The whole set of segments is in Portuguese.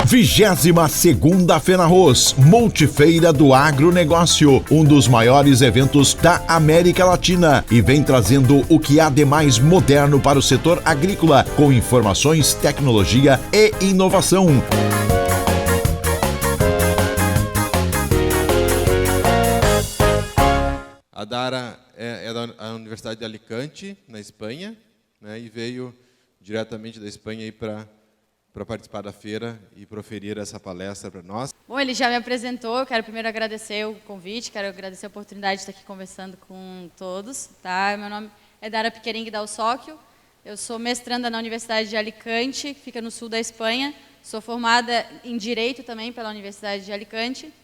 22ª FENARROZ, Multifeira do Agronegócio, um dos maiores eventos da América Latina, e vem trazendo o que há de mais moderno para o setor agrícola, com informações, tecnologia e inovação. A Dara é da Universidade de Alicante, na Espanha, né, e veio diretamente da Espanha aí para participar da feira e proferir essa palestra para nós. Bom, ele já me apresentou, eu quero primeiro agradecer o convite, quero agradecer a oportunidade de estar aqui conversando com todos. Tá? Meu nome é Dara Piquering Dalsóquio, eu sou mestranda na Universidade de Alicante, que fica no sul da Espanha, sou formada em Direito também pela Universidade de Alicante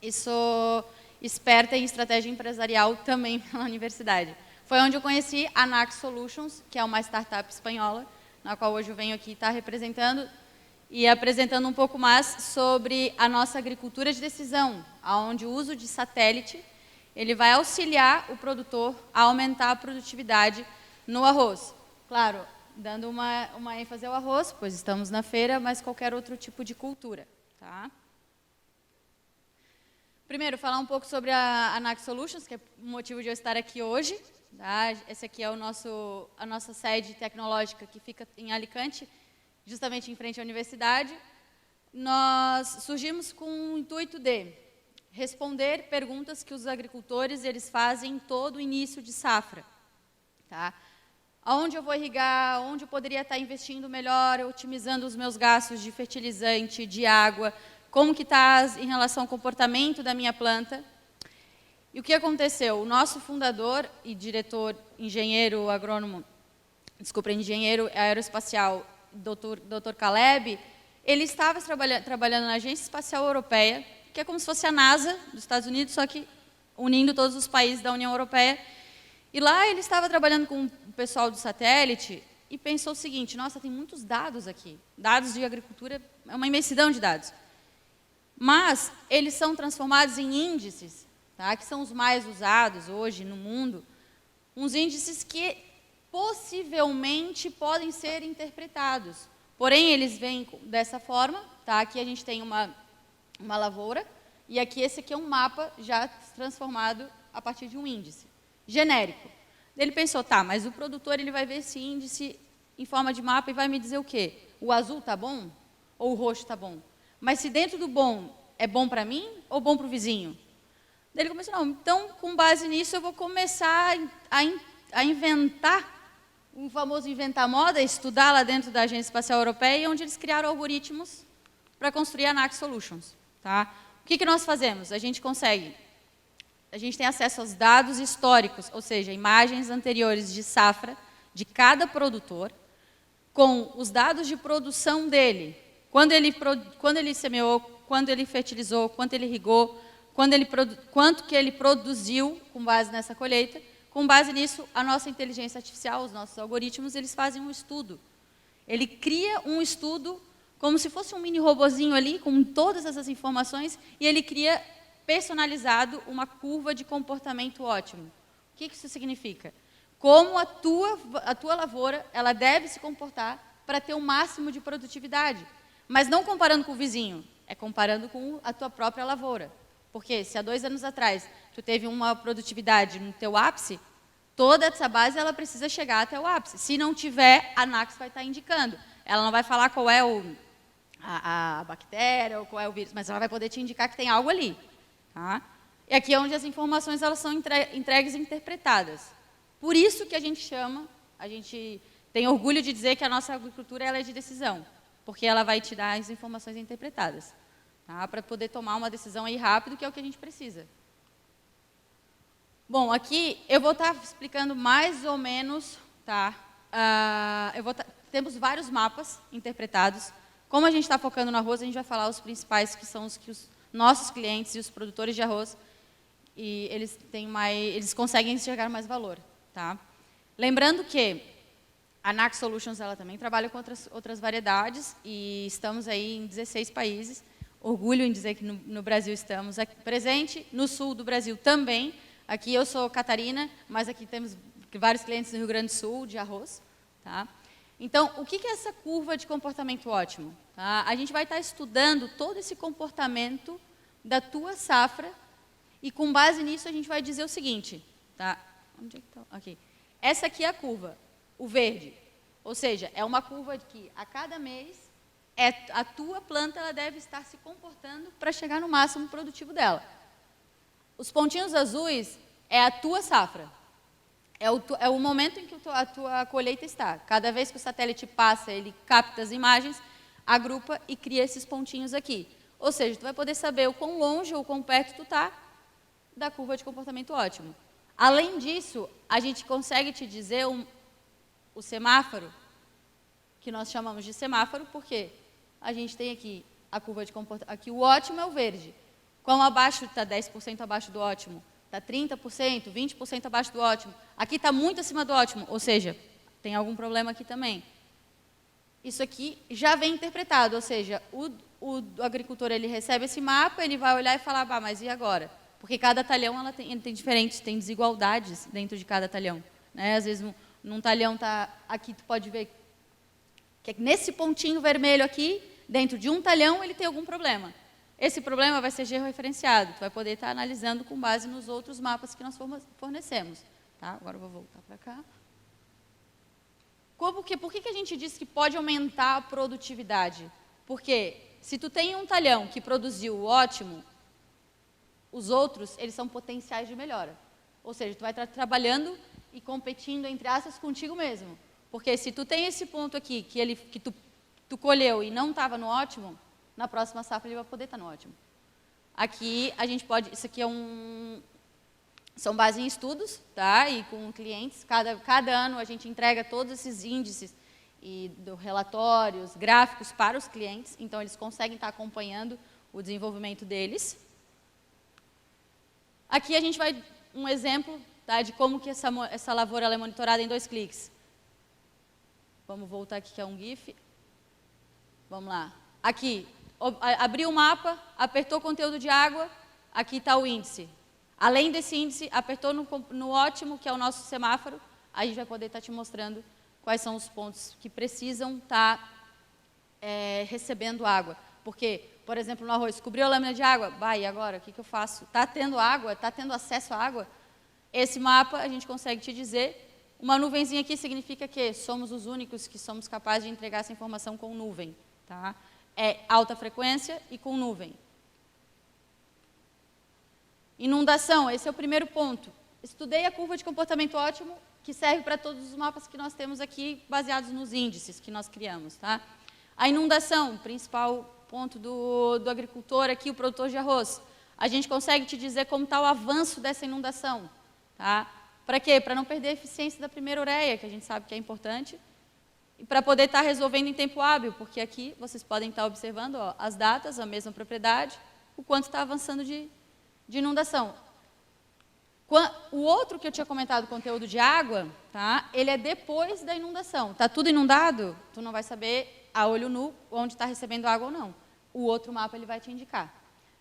e sou experta em estratégia empresarial também pela universidade. Foi onde eu conheci a Nax Solutions, que é uma startup espanhola, na qual hoje eu venho aqui estar representando e apresentando um pouco mais sobre a nossa agricultura de decisão, onde o uso de satélite ele vai auxiliar o produtor a aumentar a produtividade no arroz. Claro, dando uma ênfase ao arroz, pois estamos na feira, mas qualquer outro tipo de cultura. Tá? Primeiro, falar um pouco sobre a Nax Solutions, que é o motivo de eu estar aqui hoje. Tá? Esse aqui é a nossa sede tecnológica, que fica em Alicante, justamente em frente à universidade. Nós surgimos com o intuito de responder perguntas que os agricultores eles fazem em todo o início de safra. Tá? Aonde eu vou irrigar, onde eu poderia estar investindo melhor, otimizando os meus gastos de fertilizante, de água, como que está em relação ao comportamento da minha planta. E o que aconteceu? O nosso fundador e diretor, engenheiro agrônomo, engenheiro aeroespacial, Dr. Caleb, ele estava trabalhando na Agência Espacial Europeia, que é como se fosse a NASA dos Estados Unidos, só que unindo todos os países da União Europeia. E lá ele estava trabalhando com o pessoal do satélite e pensou o seguinte: nossa, tem muitos dados aqui. Dados de agricultura é uma imensidão de dados. Mas eles são transformados em índices, tá, que são os mais usados hoje no mundo, uns índices que possivelmente podem ser interpretados. Porém, eles vêm dessa forma, tá? Aqui a gente tem uma lavoura, e aqui esse aqui é um mapa já transformado a partir de um índice genérico. Ele pensou, tá, mas o produtor ele vai ver esse índice em forma de mapa e vai me dizer o quê? O azul está bom ou o roxo está bom? Mas se dentro do bom é bom para mim ou bom para o vizinho? Daí ele começou, não, então, com base nisso, eu vou começar a inventar, o famoso inventar moda, estudar lá dentro da Agência Espacial Europeia, onde eles criaram algoritmos para construir a Nax Solutions. Tá? O que nós fazemos? A gente tem acesso aos dados históricos, ou seja, imagens anteriores de safra de cada produtor, com os dados de produção dele, quando ele semeou, quando ele fertilizou, quanto ele irrigou, quanto que ele produziu com base nessa colheita. Com base nisso, a nossa inteligência artificial, os nossos algoritmos, eles fazem um estudo. Ele cria um estudo como se fosse um mini robozinho ali, com todas essas informações, e ele cria, personalizado, uma curva de comportamento ótimo. O que isso significa? Como a tua lavoura ela deve se comportar para ter o máximo de produtividade. Mas não comparando com o vizinho, é comparando com a tua própria lavoura. Porque se há 2 anos atrás tu teve uma produtividade no teu ápice, toda essa base ela precisa chegar até o ápice. Se não tiver, a Nax vai estar indicando. Ela não vai falar qual é a bactéria ou qual é o vírus, mas ela vai poder te indicar que tem algo ali. Tá? E aqui é onde as informações elas são entregues e interpretadas. Por isso que a gente tem orgulho de dizer que a nossa agricultura ela é de decisão, porque ela vai te dar as informações interpretadas. Tá? Para poder tomar uma decisão aí rápido, que é o que a gente precisa. Bom, aqui eu vou estar explicando mais ou menos, tá? Temos vários mapas interpretados. Como a gente está focando no arroz, a gente vai falar os principais, que são os que os nossos clientes e os produtores de arroz, e eles conseguem enxergar mais valor. Tá? Lembrando que a Nax Solutions ela também trabalha com outras variedades, e estamos aí em 16 países. Orgulho em dizer que no Brasil estamos presente, no sul do Brasil também. Aqui eu sou Catarina, mas aqui temos vários clientes no Rio Grande do Sul de arroz. Tá? Então, o que é essa curva de comportamento ótimo? Tá? A gente vai estar estudando todo esse comportamento da tua safra e, com base nisso, a gente vai dizer o seguinte. Tá? Onde é que tá? Aqui. Essa aqui é a curva, o verde. Ou seja, é uma curva que, a cada mês, a tua planta ela deve estar se comportando para chegar no máximo produtivo dela. Os pontinhos azuis é a tua safra. É o momento em que a tua colheita está. Cada vez que o satélite passa, ele capta as imagens, agrupa e cria esses pontinhos aqui. Ou seja, tu vai poder saber o quão longe ou quão perto tu está da curva de comportamento ótimo. Além disso, a gente consegue te dizer o semáforo, que nós chamamos de semáforo, porque a gente tem aqui a curva de comportamento. Aqui o ótimo é o verde. Quão abaixo está 10% abaixo do ótimo? Está 30%, 20% abaixo do ótimo. Aqui está muito acima do ótimo, ou seja, tem algum problema aqui também. Isso aqui já vem interpretado, ou seja, o agricultor ele recebe esse mapa, ele vai olhar e falar, mas e agora? Porque cada talhão ele tem diferentes, tem desigualdades dentro de cada talhão. Né? Às vezes, num talhão, aqui tu pode ver que nesse pontinho vermelho aqui, dentro de um talhão, ele tem algum problema. Esse problema vai ser georreferenciado, tu vai poder estar analisando com base nos outros mapas que nós fornecemos. Tá? Agora eu vou voltar para cá. Por que a gente diz que pode aumentar a produtividade? Porque se tu tem um talhão que produziu ótimo, os outros, eles são potenciais de melhora. Ou seja, tu vai estar trabalhando e competindo, entre aspas, contigo mesmo. Porque se tu tem esse ponto aqui, que tu colheu e não estava no ótimo, na próxima safra ele vai poder estar no ótimo. Aqui a gente pode, isso aqui são base em estudos, tá? E com clientes, cada ano a gente entrega todos esses índices e relatórios, gráficos para os clientes, então eles conseguem estar acompanhando o desenvolvimento deles. Aqui a gente vai um exemplo, tá, de como que essa lavoura ela é monitorada em 2 cliques. Vamos voltar aqui que é um GIF. Vamos lá. Aqui, abriu o mapa, apertou o conteúdo de água, aqui está o índice. Além desse índice, apertou no ótimo, que é o nosso semáforo, a gente vai poder estar te mostrando quais são os pontos que precisam estar recebendo água. Porque, por exemplo, no arroz, cobriu a lâmina de água, e agora, o que eu faço? Está tendo água? Está tendo acesso à água? Esse mapa, a gente consegue te dizer. Uma nuvenzinha aqui significa que somos os únicos que somos capazes de entregar essa informação com nuvem. Tá? É alta frequência e com nuvem. Inundação, esse é o primeiro ponto. Estudei a curva de comportamento ótimo, que serve para todos os mapas que nós temos aqui, baseados nos índices que nós criamos. Tá? A inundação, o principal ponto do agricultor aqui, o produtor de arroz. A gente consegue te dizer como está o avanço dessa inundação. Tá? Para quê? Para não perder a eficiência da primeira ureia, que a gente sabe que é importante, e para poder estar resolvendo em tempo hábil, porque aqui vocês podem estar observando as datas, a mesma propriedade, o quanto está avançando de inundação. O outro que eu tinha comentado, o conteúdo de água, tá? Ele é depois da inundação. Está tudo inundado, tu não vai saber a olho nu onde está recebendo água ou não. O outro mapa ele vai te indicar.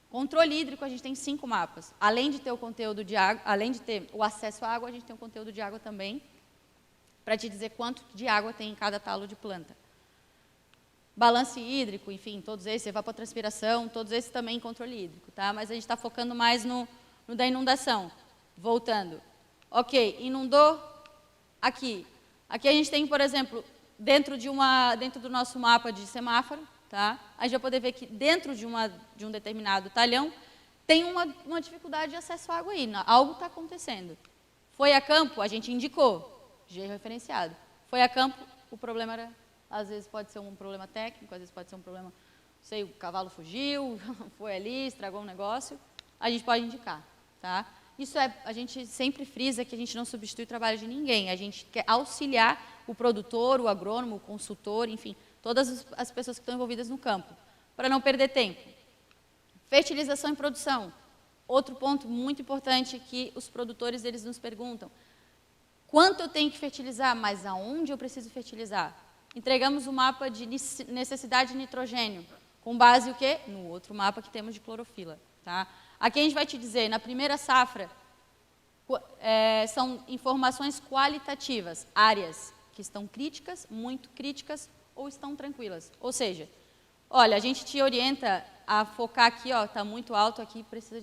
Controle hídrico, a gente tem 5 mapas. Além de ter o conteúdo de água, além de ter o acesso à água, a gente tem o conteúdo de água também, para te dizer quanto de água tem em cada talo de planta. Balance hídrico, enfim, todos esses, evapotranspiração, todos esses também em controle hídrico, tá? Mas a gente está focando mais no da inundação. Voltando. Ok, inundou aqui. Aqui a gente tem, por exemplo, dentro do nosso mapa de semáforo, tá? A gente vai poder ver que dentro de um determinado talhão tem uma dificuldade de acesso à água aí, algo está acontecendo. Foi a campo, a gente indicou, georreferenciado. Foi a campo, o problema era, às vezes pode ser um problema técnico, às vezes pode ser um problema, não sei, o cavalo fugiu, foi ali, estragou um negócio, a gente pode indicar, tá? Isso a gente sempre frisa que a gente não substitui o trabalho de ninguém, a gente quer auxiliar o produtor, o agrônomo, o consultor, enfim, todas as pessoas que estão envolvidas no campo, para não perder tempo. Fertilização e produção. Outro ponto muito importante que os produtores eles nos perguntam. Quanto eu tenho que fertilizar, mas aonde eu preciso fertilizar? Entregamos o mapa de necessidade de nitrogênio, com base o quê? No outro mapa que temos de clorofila. Tá? Aqui a gente vai te dizer, na primeira safra, são informações qualitativas, áreas. que estão críticas, muito críticas ou estão tranquilas. Ou seja, olha, a gente te orienta a focar aqui, ó, está muito alto aqui, precisa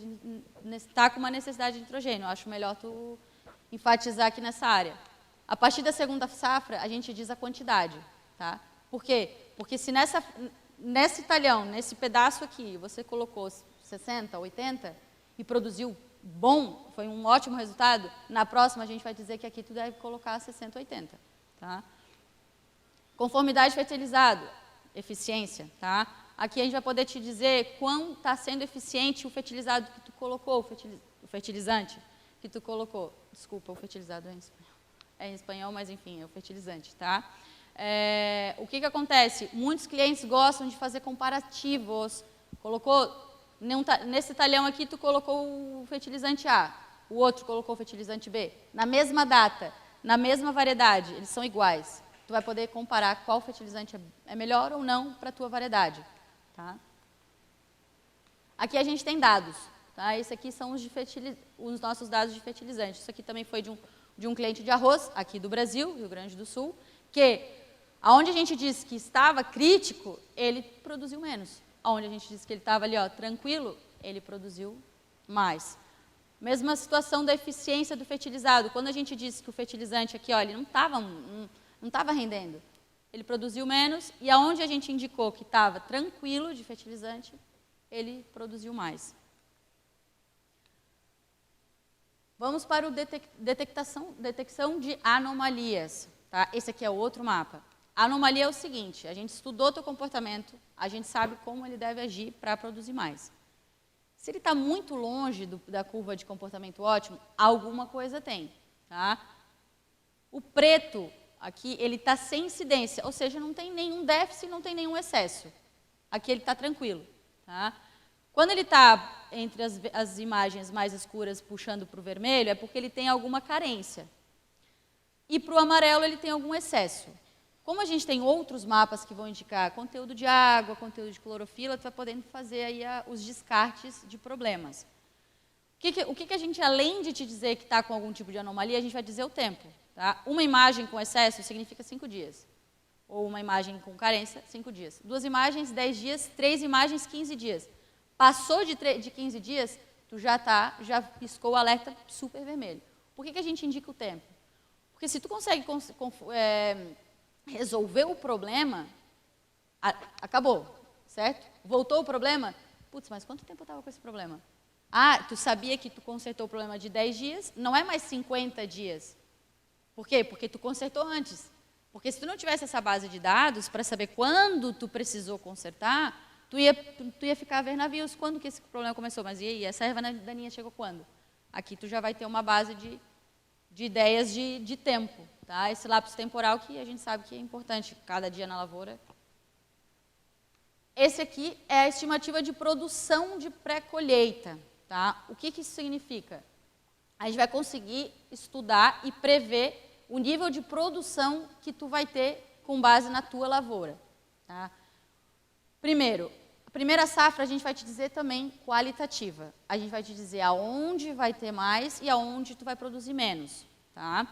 está com uma necessidade de nitrogênio. Eu acho melhor tu enfatizar aqui nessa área. A partir da segunda safra, a gente diz a quantidade, tá? Por quê? Porque se nesse talhão, nesse pedaço aqui, você colocou 60, 80 e produziu bom, foi um ótimo resultado, na próxima a gente vai dizer que aqui tu deve colocar 60, 80, tá? Conformidade fertilizado, eficiência, tá? Aqui a gente vai poder te dizer quão está sendo eficiente o fertilizado que tu colocou, o fertilizante que tu colocou. Desculpa, o fertilizado é em espanhol, mas enfim, é o fertilizante, tá? O que acontece? Muitos clientes gostam de fazer comparativos. Nesse talhão aqui, tu colocou o fertilizante A, o outro colocou o fertilizante B. Na mesma data, na mesma variedade, eles são iguais. Tu vai poder comparar qual fertilizante é melhor ou não para a tua variedade. Tá? Aqui a gente tem dados. Tá? Esse aqui são os nossos dados de fertilizante. Isso aqui também foi de um cliente de arroz, aqui do Brasil, Rio Grande do Sul, que, aonde a gente disse que estava crítico, ele produziu menos. Aonde a gente disse que ele estava ali, ó, tranquilo, ele produziu mais. Mesma situação da eficiência do fertilizado. Quando a gente disse que o fertilizante aqui, ó, ele não estava rendendo, ele produziu menos, e aonde a gente indicou que estava tranquilo de fertilizante, ele produziu mais. Vamos para o detecção de anomalias. Tá? Esse aqui é outro mapa. A anomalia é o seguinte, a gente estudou teu comportamento, a gente sabe como ele deve agir para produzir mais. Se ele está muito longe da curva de comportamento ótimo, alguma coisa tem. Tá? O preto aqui, ele está sem incidência, ou seja, não tem nenhum déficit, não tem nenhum excesso. Aqui ele está tranquilo. Tá? Quando ele está entre as imagens mais escuras puxando para o vermelho, é porque ele tem alguma carência. E para o amarelo ele tem algum excesso. Como a gente tem outros mapas que vão indicar conteúdo de água, conteúdo de clorofila, tu vai podendo fazer aí os descartes de problemas. O que a gente, além de te dizer que está com algum tipo de anomalia, a gente vai dizer o tempo. Tá? Uma imagem com excesso significa 5 dias. Ou uma imagem com carência, 5 dias. 2 imagens, 10 dias. 3 imagens, 15 dias. Passou de 15 dias, tu já piscou o alerta super vermelho. Por que a gente indica o tempo? Porque se tu consegue resolver o problema, acabou, certo? Voltou o problema, putz, mas quanto tempo eu estava com esse problema? Ah, tu sabia que tu consertou o problema de 10 dias, não é mais 50 dias. Por quê? Porque tu consertou antes. Porque se tu não tivesse essa base de dados para saber quando tu precisou consertar, tu ia ficar a ver navios. Quando que esse problema começou? Mas e aí, essa erva daninha chegou quando? Aqui tu já vai ter uma base de ideias de tempo. Tá? Esse lapso temporal que a gente sabe que é importante cada dia na lavoura. Esse aqui é a estimativa de produção de pré-colheita. Tá? O que isso significa? A gente vai conseguir estudar e prever o nível de produção que tu vai ter com base na tua lavoura. Tá? Primeiro, a primeira safra a gente vai te dizer também qualitativa. A gente vai te dizer aonde vai ter mais e aonde tu vai produzir menos. Tá?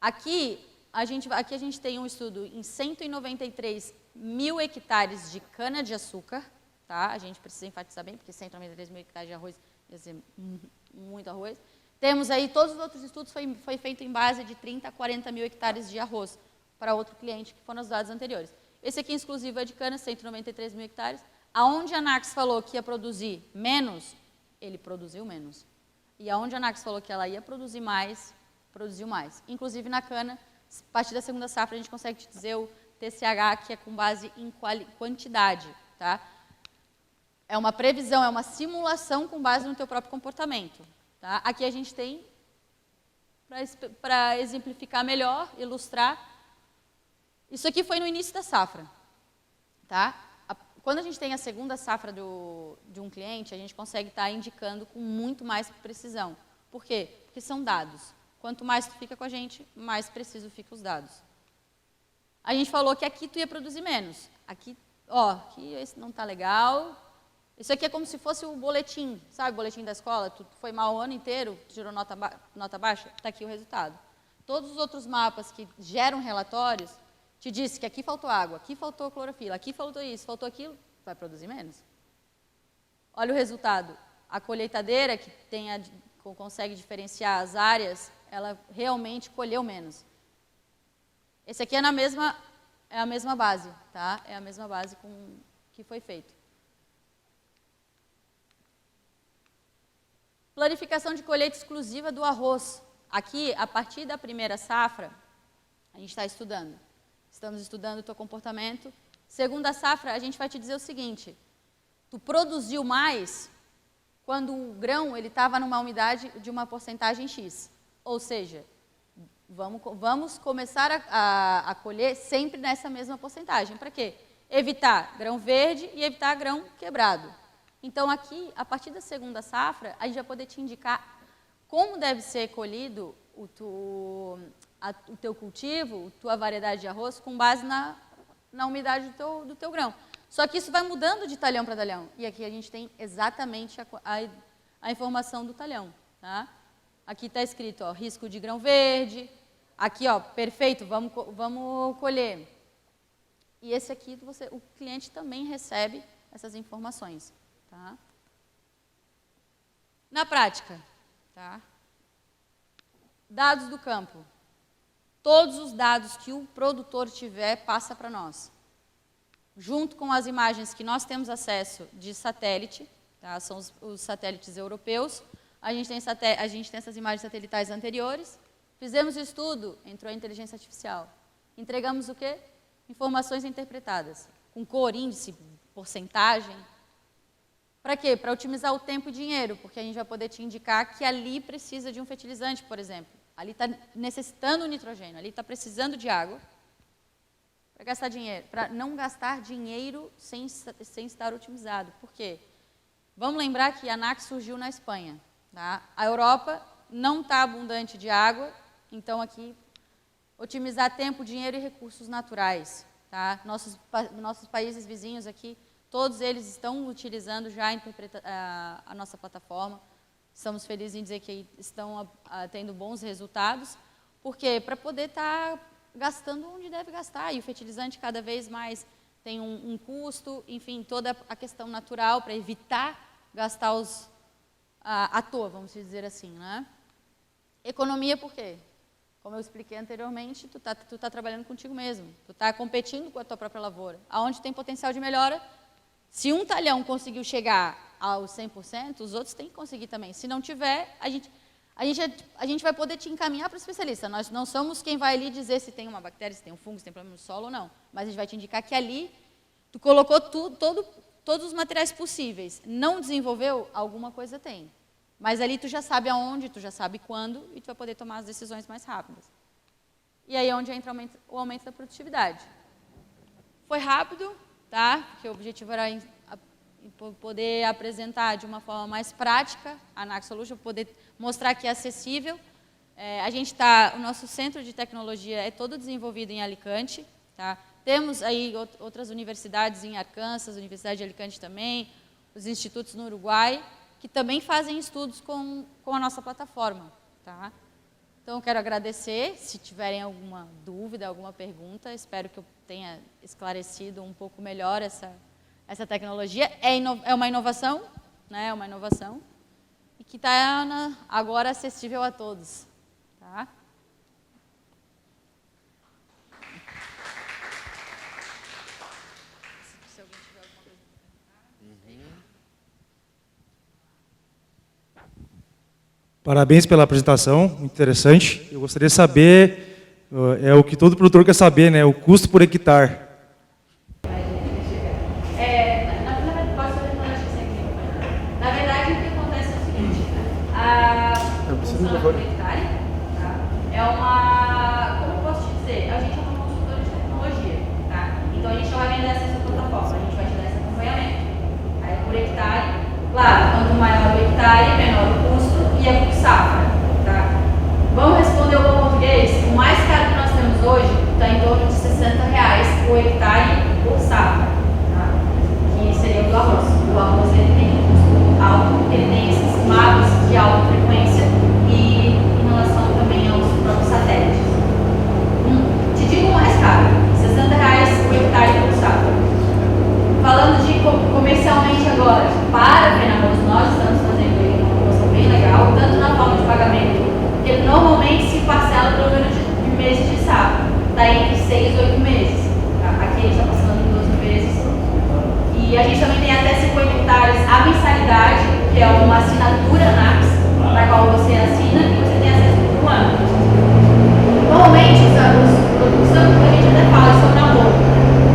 Aqui a gente tem um estudo em 193 mil hectares de cana-de-açúcar. Tá? A gente precisa enfatizar bem, porque 193 mil hectares de arroz ia ser muito arroz. Temos aí, todos os outros estudos foi feito em base de 30 a 40 mil hectares de arroz para outro cliente, que foram os dados anteriores. Esse aqui, exclusivo, é de cana, 193 mil hectares. Aonde a Anax falou que ia produzir menos, ele produziu menos. E aonde a Anax falou que ela ia produzir mais, produziu mais. Inclusive, na cana, a partir da segunda safra, a gente consegue te dizer o TCH, que é com base em quantidade. Tá? É uma previsão, é uma simulação com base no teu próprio comportamento. Tá? Aqui a gente tem, para exemplificar melhor, ilustrar, isso aqui foi no início da safra. Tá? Quando a gente tem a segunda safra de um cliente, a gente consegue estar indicando com muito mais precisão. Por quê? Porque são dados. Quanto mais tu fica com a gente, mais preciso ficam os dados. A gente falou que aqui tu ia produzir menos. Aqui, ó, aqui esse não está legal. Isso aqui é como se fosse o boletim, sabe o boletim da escola? Tu foi mal o ano inteiro, tirou nota baixa, está aqui o resultado. todos os outros mapas que geram relatórios, te disse que aqui faltou água, aqui faltou clorofila, aqui faltou isso, faltou aquilo, vai produzir menos. Olha o resultado. A colheitadeira, que consegue diferenciar as áreas, ela realmente colheu menos. Esse aqui é a mesma base, tá? É a mesma base que foi feito. Planificação de colheita exclusiva do arroz. Aqui, a partir da primeira safra, a gente está estudando. Estamos estudando o teu comportamento. Segunda safra, a gente vai te dizer o seguinte: tu produziu mais quando o grão ele estava numa umidade de uma porcentagem X. Ou seja, vamos começar a colher sempre nessa mesma porcentagem. Para quê? Evitar grão verde e evitar grão quebrado. Então, aqui, a partir da segunda safra, a gente vai poder te indicar como deve ser colhido o teu cultivo, a tua variedade de arroz, com base na umidade do teu grão. Só que isso vai mudando de talhão para talhão. E aqui a gente tem exatamente a informação do talhão. Tá? Aqui está escrito, ó, risco de grão verde. Aqui, ó, perfeito, vamos colher. E esse aqui, o cliente também recebe essas informações. Tá? Na prática, tá? Dados do campo. Todos os dados que o produtor tiver, passa para nós. Junto com as imagens que nós temos acesso de satélite, tá? São os satélites europeus, a gente tem essas imagens satelitais anteriores, fizemos o estudo, entrou a inteligência artificial. Entregamos o quê? Informações interpretadas, com cor, índice, porcentagem. Para quê? Para otimizar o tempo e dinheiro, porque a gente vai poder te indicar que ali precisa de um fertilizante, por exemplo. Ali está necessitando de nitrogênio, ali está precisando de água. Para gastar dinheiro, para não gastar dinheiro sem estar otimizado. Por quê? Vamos lembrar que a NAC surgiu na Espanha. Tá? A Europa não está abundante de água, então aqui otimizar tempo, dinheiro e recursos naturais. Tá? Nossos países vizinhos aqui, todos eles estão utilizando já a nossa plataforma. Estamos felizes em dizer que estão tendo bons resultados. Por quê? Para poder estar gastando onde deve gastar. E o fertilizante cada vez mais tem um custo, enfim, toda a questão natural para evitar gastar à toa, vamos dizer assim. Né? Economia por quê? Como eu expliquei anteriormente, tu tá trabalhando contigo mesmo. Tu está competindo com a tua própria lavoura. Aonde tem potencial de melhora, se um talhão conseguiu chegar aos 100%, os outros têm que conseguir também. Se não tiver, a gente vai poder te encaminhar para o especialista. Nós não somos quem vai ali dizer se tem uma bactéria, se tem um fungo, se tem problema no solo ou não. Mas a gente vai te indicar que ali tu colocou todos os materiais possíveis. Não desenvolveu? Alguma coisa tem. Mas ali tu já sabe aonde, tu já sabe quando e tu vai poder tomar as decisões mais rápidas. E aí é onde entra o aumento da produtividade. Foi rápido, tá? Porque o objetivo era poder apresentar de uma forma mais prática a NAC Solutions, poder mostrar que é acessível. O nosso centro de tecnologia é todo desenvolvido em Alicante. Tá? Temos aí outras universidades em Arkansas, a Universidade de Alicante também, os institutos no Uruguai, que também fazem estudos com a nossa plataforma. Tá? Então, eu quero agradecer. Se tiverem alguma dúvida, alguma pergunta, espero que eu tenha esclarecido um pouco melhor essa tecnologia. É uma inovação, né? É uma inovação, e que está agora acessível a todos. Tá? Se alguém tiver alguma coisa para perguntar. Parabéns pela apresentação, muito interessante. Eu gostaria de saber, o que todo produtor quer saber, né? O custo por hectare. Na verdade, o que acontece é o seguinte, por hectare, tá? Como eu posso te dizer, a gente é uma consultora de tecnologia, tá? Então a gente não vai vender essa plataforma, a gente vai te dar esse acompanhamento. Aí por hectare, claro, quanto maior o hectare, menor o custo e é por safra, tá? Vamos responder o bom português? O mais caro que nós temos hoje está em torno de R$60 por hectare por safra, tá? Que seria o do arroz. O arroz ele tem um custo alto, porque ele tem esses mapas de alta frequência e em relação também aos próprios satélites. porque normalmente se parcela pelo número de meses de safra, está entre 6 e 8 meses. Aqui a gente está passando em 12 meses. E a gente também tem até 50 hectares a mensalidade, que é uma assinatura NACS, na qual você assina e você tem acesso por um ano. Normalmente, os produtos, a gente até fala, são namoro,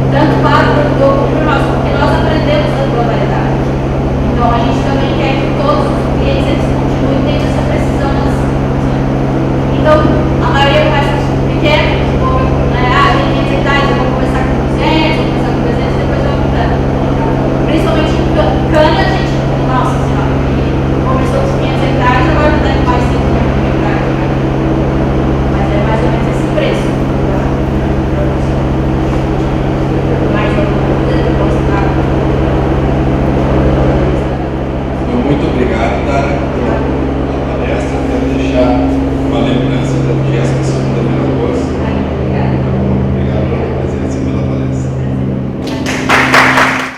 tanto para o produtor como para nós, porque nós aprendemos a globalidade. Então, a gente também quer que todos os clientes eles continuem tendo essa precisão nas ações. Então, a maioria começa pequeno, né? Tem 500 hectares, eu vou começar com 200, vou começar com 300, depois eu vou aumentando. Principalmente em cana, a gente, nossa senhora, começou com 500 hectares, agora está em mais 5 hectares. Mas é mais ou menos esse preço. Mais alguma coisa que eu posso dar? Muito obrigado, Dara, pela palestra. Quero deixar uma lembrança da Jéssica.